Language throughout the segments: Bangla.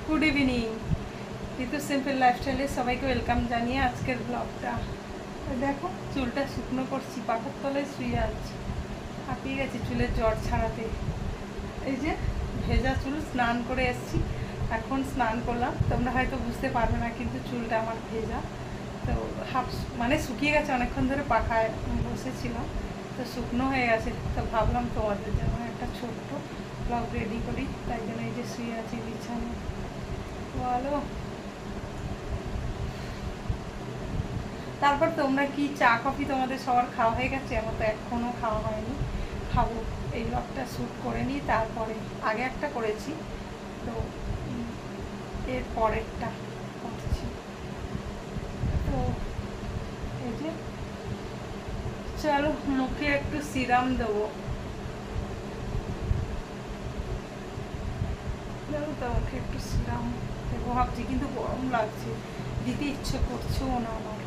गुड इवनिंग ऋतु सिम्पल लाइफस्टाइले सबाइके वेलकाम जानिए आजकेर ब्लगटा देखो चुलटा शुकनो करछि पाखार तलाय शुये आछि हाঁপিয়ে গেছি চুলের জট ছাড়াতে এই যে ভেজা চুল স্নান করে এসেছি এখন স্নান করলাম তোমরা হয়তো বুঝতে পারবে না কিন্তু চুলটা আমার ভেজা তো হাফ মানে শুকিয়ে গেছে অনেকক্ষণ ধরে পাখায় বসেছিলাম তো শুকনো হয়ে গেছে তো ভাবলাম তোমাদের জন্য একটা ছোট্ট ব্লগ রেডি করি তাই জন্য এই যে শুয়ে আছি বিছানায় বলো তারপর তোমরা কি চা কফি তোমাদের সবার খাওয়া হয়ে গেছে আমার তো এখনো খাওয়া হয়নি খাবো এই ব্লগটা শ্যুট করে নিই তারপরে আগে একটা করেছি তো এর পরেরটা করছি তো এই যে চলো মুখে একটু সিরাম দেবো তো মুখে একটু সিরাম দেবো ভাবছি কিন্তু গরম লাগছে দিতে ইচ্ছে করছেও না আমার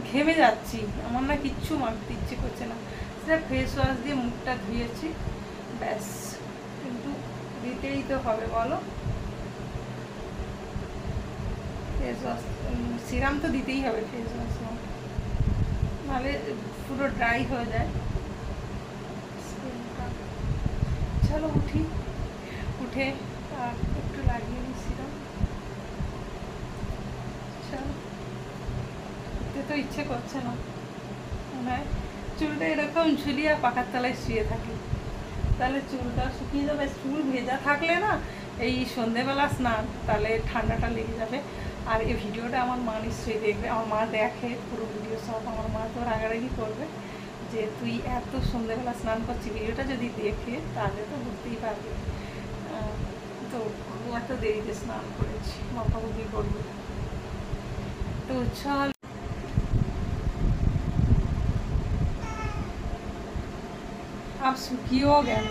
ঘেমে যাচ্ছি আমার না কিচ্ছু মাখতে ইচ্ছে করছে না সেটা ফেস ওয়াশ দিয়ে মুখটা ধুয়েছি ব্যাস কিন্তু দিতেই তো হবে বলো ফেস ওয়াশ সিরাম তো দিতেই হবে ফেস ওয়াশ নাহলে পুরো ড্রাই হয়ে যায় চলো উঠি উঠে একটু লাগিয়ে নিই সিরাম চলো তো ইচ্ছে করছে না মানে চুলটা এরকম ঝুলিয়ে পাখার তলায় শুয়ে থাকি তাহলে চুলটা শুকিয়ে যাবে চুল ভেজা থাকলে না এই সন্ধেবেলা স্নান তাহলে ঠান্ডাটা লেগে যাবে আর এই ভিডিওটা আমার মা নিশ্চয়ই দেখবে আমার মা দেখে পুরো ভিডিও সব আমার মা তো রাগারাগি করবে যে তুই এত সন্ধেবেলা স্নান করছি ভিডিওটা যদি দেখে তাহলে তো বুঝতেই পারবে তো আমি এত দেরিতে স্নান করেছি বকাবকি করবে তো চল আর শুকিয়েও গেল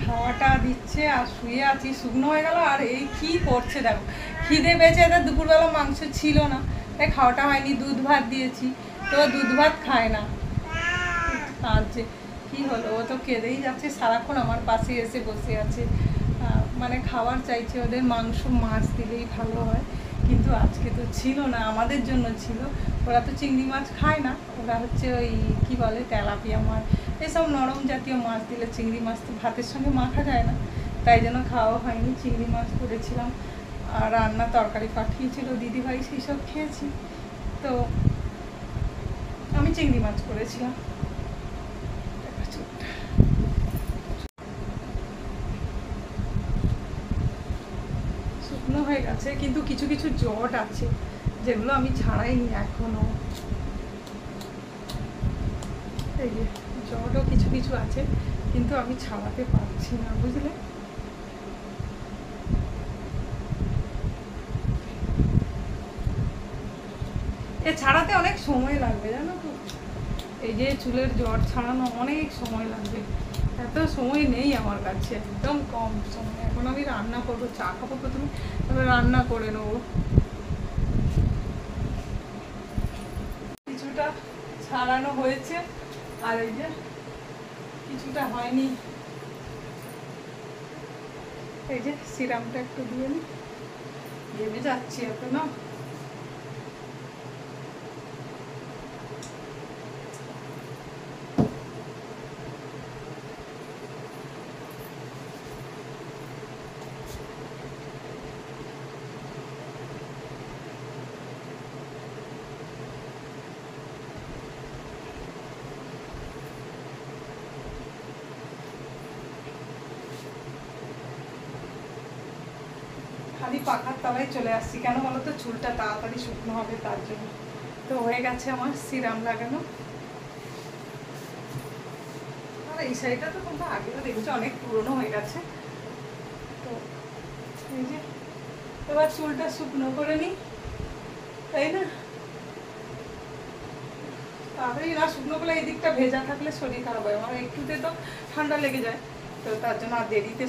হাওয়াটা দিচ্ছে আর শুয়ে আছি শুকনো হয়ে গেল আর এই কী করছে দেখো খিদে পেয়েছে এদের দুপুরবেলা মাংস ছিল না তাই খাওয়াটা হয়নি দুধ ভাত দিয়েছি তো দুধ ভাত খায় না কাঁদছে কী হলো ও তো কেঁদেই যাচ্ছে সারাক্ষণ আমার পাশে এসে বসে আছে মানে খাবার চাইছে ওদের মাংস মাছ দিলেই ভালো হয় কিন্তু আজকে তো ছিল না আমাদের জন্য ছিল ওরা তো চিংড়ি মাছ খায় না ওরা হচ্ছে ওই কী বলে তেলাপিয়া মাছ এসব নরম জাতীয় মাছ দিলে চিংড়ি মাছ তো ভাতের সঙ্গে মাখা যায় না তাই জন্য খাওয়া হয়নি চিংড়ি মাছ করেছিলাম আর রান্না তরকারি পাঠিয়েছিল দিদিভাই সেই সব খেয়েছি তো আমি চিংড়ি মাছ করেছিলাম শুকনো হয়ে গেছে কিন্তু কিছু কিছু জট আছে যেগুলো আমি ছাড়াইনি এখনো এই যে জটও কিছু কিছু আছে কিন্তু আমি ছাড়াতে পারছি না বুঝলে এ ছাড়াতে অনেক সময় লাগবে জানো তো এই যে চুলের জট ছাড়ানো অনেক সময় লাগবে এত সময় নেই আমার কাছে একদম কম সময় এখন আমি রান্না করবো চা খাবো প্রথমে তবে রান্না করে নেবো কিছুটা ছাড়ানো হয়েছে আর এই যে কিছুটা হয়নি এই যে সিরামটা একটু দিয়ে নি ঘেমে যাচ্ছি এত না খালি পাখার তলায় চলে আসছি কেন বলো তো চুলটা তাড়াতাড়ি শুকনো হবে তার জন্য তো হয়ে গেছে আমার সিরাম লাগানো আর এই শাড়িটা তো তোমরা আগেও দেখেছো অনেক পুরনো হয়ে গেছে তো এই যে এবার চুলটা শুকনো করে নিই তাই না তাড়াতাড়ি না শুকনো করলে এই দিকটা ভেজা থাকলে শরীর খারাপ হয় আমার একটুতে তো ঠান্ডা লেগে যায় তো তার জন্য আর দেরিতে